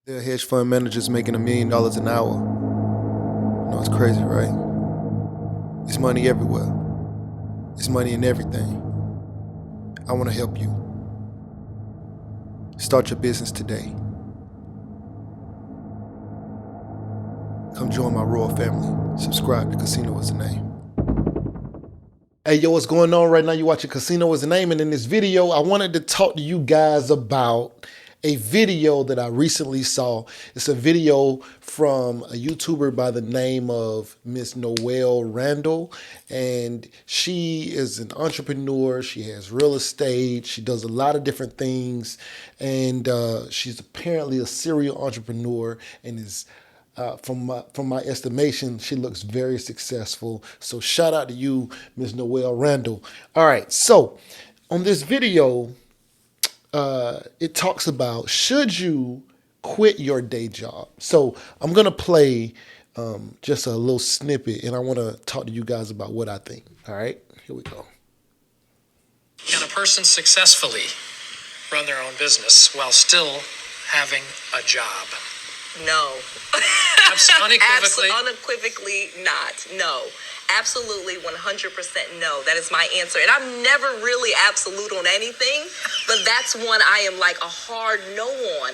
There are hedge fund managers making $1 million an hour. You know, it's crazy, right? It's money everywhere. It's money in everything. I want to help you. Start your business today. Come join my royal family. Subscribe to Casino is the Name. Hey, yo, what's going on right now? You're watching Casino is the Name, and in this video, I wanted to talk to you guys about a video that I recently saw. It's a video from a YouTuber by the name of Miss Noelle Randall, and she is an entrepreneur. She has real estate. She does a lot of different things, and she's apparently a serial entrepreneur and is from my estimation, she looks very successful. So shout out to you, Ms. Noelle Randall. All right, so on this video, it talks about should you quit your day job. So I'm gonna play just a little snippet, and I want to talk to you guys about what I think. All right, here we go. Can a person successfully run their own business while still having a job? No. Unequivocally? Unequivocally not. No. Absolutely 100% no. That is my answer. And I'm never really absolute on anything, but that's one I am like a hard no on.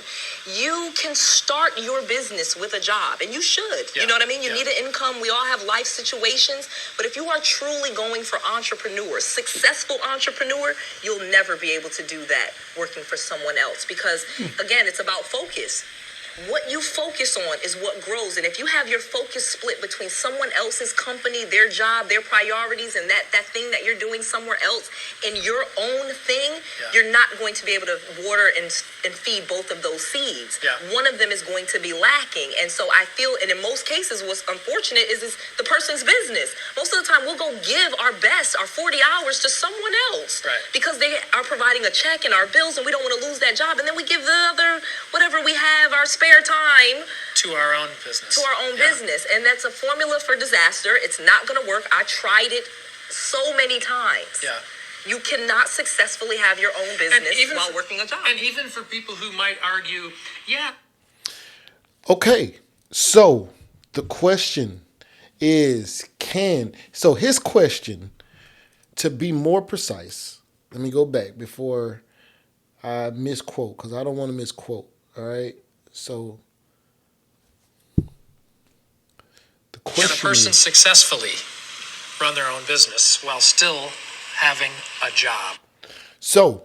You can start your business with a job, and you should. Yeah. You know what I mean? You Yeah. need an income. We all have life situations, but if you are truly going for entrepreneur, successful entrepreneur, you'll never be able to do that working for someone else because, again, it's about focus. What you focus on is what grows. And if you have your focus split between someone else's company, their job, their priorities, and that thing that you're doing somewhere else and your own thing, you're not going to be able to water and feed both of those seeds. Yeah. One of them is going to be lacking. And so I feel, and in most cases, what's unfortunate is the person's business. Most of the time, we'll go give our best, our 40 hours to someone else. Right. Because they are providing a check and our bills, and we don't want to lose that job. And then we give the other, whatever we have, our spare time To our own business. to our own business. And that's a formula for disaster. It's not going to work. I tried it so many times. Yeah. You cannot successfully have your own business while working a job. And even for people who might argue, yeah. Okay, so the question is so his question, to be more precise, let me go back before I misquote, because I don't want to misquote, all right? So the question Can a person is, successfully run their own business while still having a job? so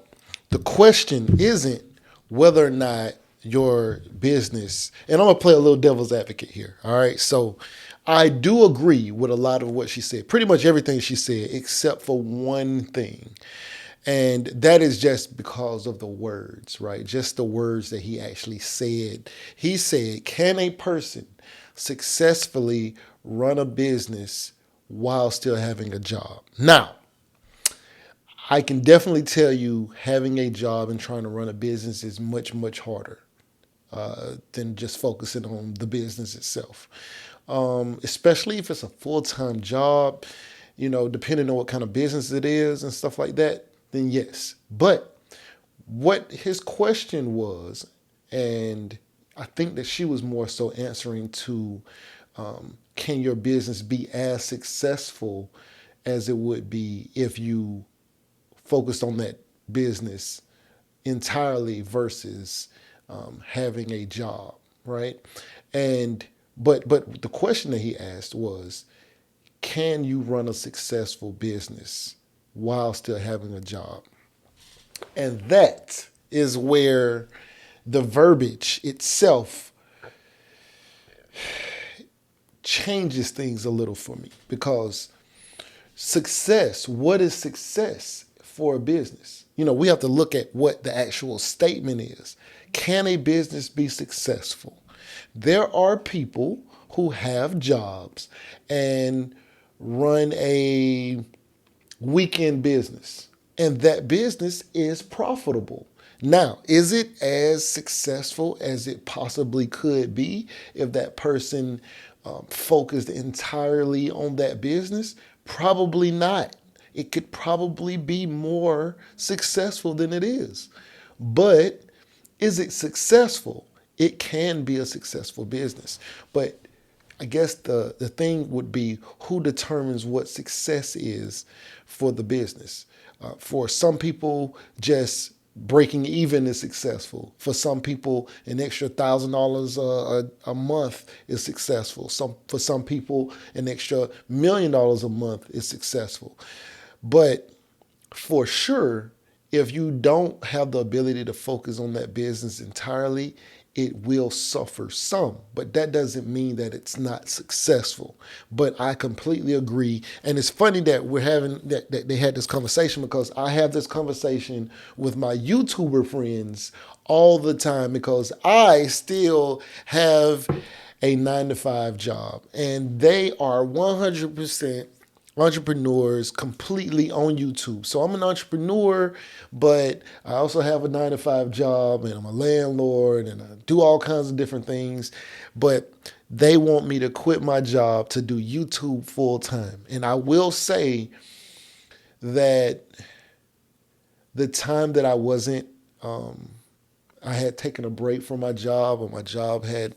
the question isn't whether or not your business, and I'm gonna play a little devil's advocate here. All right. So I do agree with a lot of what she said, pretty much everything she said, except for one thing. And that is just because of the words, right? Just the words that he actually said. He said, can a person successfully run a business while still having a job? Now, I can definitely tell you having a job and trying to run a business is much, much harder than just focusing on the business itself. Especially if it's a full-time job, you know, depending on what kind of business it is and stuff like that, then yes. But what his question was, and I think that she was more so answering to, can your business be as successful as it would be if you focused on that business entirely versus having a job, right? And but the question that he asked was, can you run a successful business while still having a job? And that is where the verbiage itself changes things a little for me, because success, what is success for a business? You know, we have to look at what the actual statement is. Can a business be successful? There are people who have jobs and run a weekend business, and that business is profitable. Now, is it as successful as it possibly could be if that person focused entirely on that business? Probably not. It could probably be more successful than it is. But is it successful? it can be a successful business. But I guess the thing would be who determines what success is for the business. For some people, just breaking even is successful. For some people, an extra $1,000 a month is successful. For some people, an extra $1,000,000 a month is successful. But for sure, if you don't have the ability to focus on that business entirely, it will suffer some. But that doesn't mean that it's not successful. But I completely agree. And it's funny that we're having that they had this conversation, because I have this conversation with my YouTuber friends all the time, because I still have a 9 to 5 job and they are 100% entrepreneurs completely on YouTube. So I'm an entrepreneur, but I also have a 9 to 5 job, and I'm a landlord, and I do all kinds of different things. But they want me to quit my job to do YouTube full time. And I will say that the time that I wasn't, I had taken a break from my job, or my job had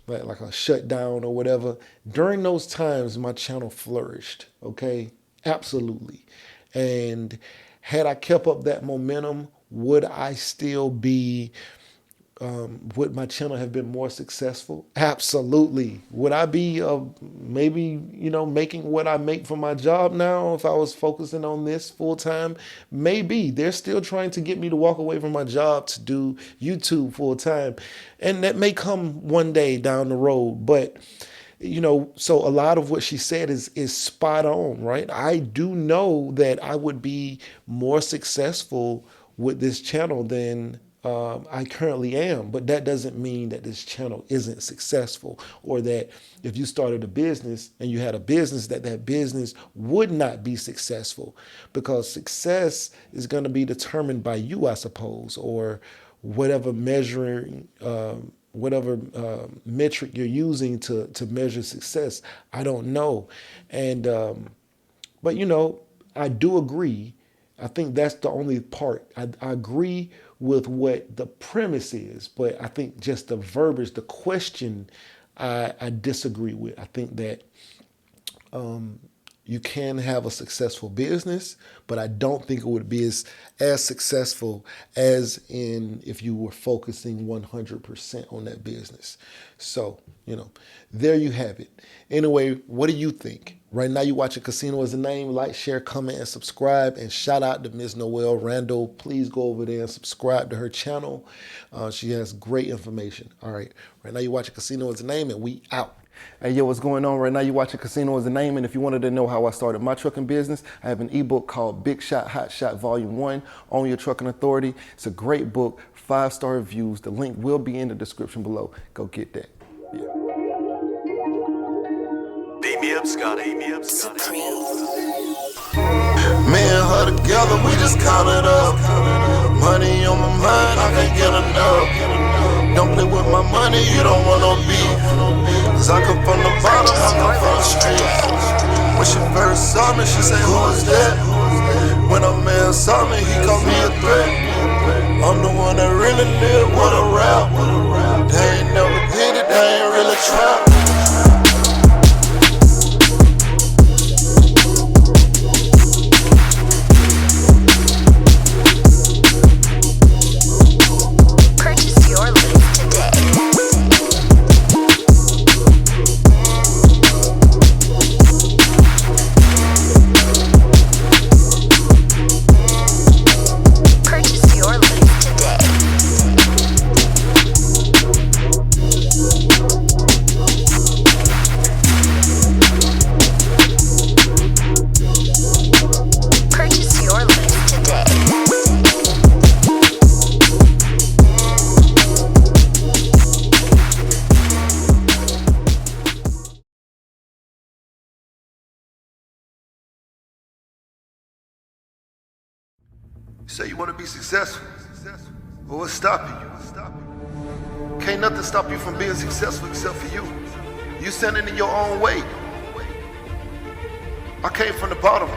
like a shutdown or whatever. During those times, my channel flourished. Okay, absolutely. And had I kept up that momentum, would I still be? Would my channel have been more successful? Absolutely. Would I be maybe making what I make from my job now if I was focusing on this full time? Maybe. They're still trying to get me to walk away from my job to do YouTube full time, and that may come one day down the road. But so a lot of what she said is spot on, right? I do know that I would be more successful with this channel than I currently am. But that doesn't mean that this channel isn't successful, or that if you started a business and you had a business, that business would not be successful, because success is going to be determined by you, I suppose, or whatever measuring, whatever metric you're using to measure success. I don't know. And but I do agree. I think that's the only part. I agree with what the premise is, but I think just the verbiage, the question, I disagree with. I think that you can have a successful business, but I don't think it would be as successful as in if you were focusing 100% on that business. So, there you have it. Anyway, what do you think? Right now you're watching Casino Is the Name. Like, share, comment, and subscribe. And shout out to Miss Noelle Randall. Please go over there and subscribe to her channel. She has great information. All right. Right now you're watching Casino Is the Name, and we out. Hey, yo, what's going on? Right now you're watching Casino Is the Name, and if you wanted to know how I started my trucking business, I have an ebook called Big Shot, Hot Shot Volume 1, Own Your Trucking Authority. It's a great book, 5-star reviews. The link will be in the description below. Go get that. Yeah. Beat me up, Scotty. Me and her together, we just counted up. Money on my mind, I can't get enough. Don't play with my money, you don't want no beef. Cause I come from the bottom, I come from the street. When she first saw me, she said, who is that? When a man saw me, he called me a threat. I'm the one that really live with a rap. They ain't never did it, they ain't really tried. Say you want to be successful. Well, what's stopping you? Can't nothing stop you from being successful except for you. You standing in your own way. I came from the bottom.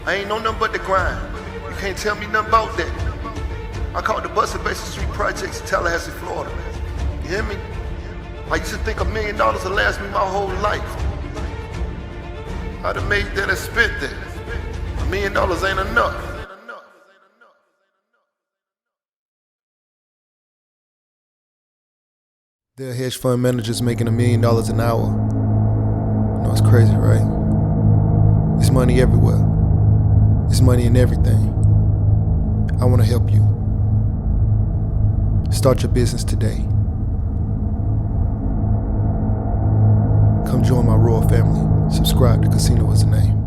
I ain't know nothing but the grind. You can't tell me nothing about that. I caught the bus at Basin Street Projects in Tallahassee, Florida. You hear me? I used to think $1 million would last me my whole life. I'd have made that and spent that. $1 million ain't enough. There are hedge fund managers making $1 million an hour. You know, it's crazy, right? It's money everywhere. It's money in everything. I want to help you. Start your business today. Come join my royal family. Subscribe to Casino is the name.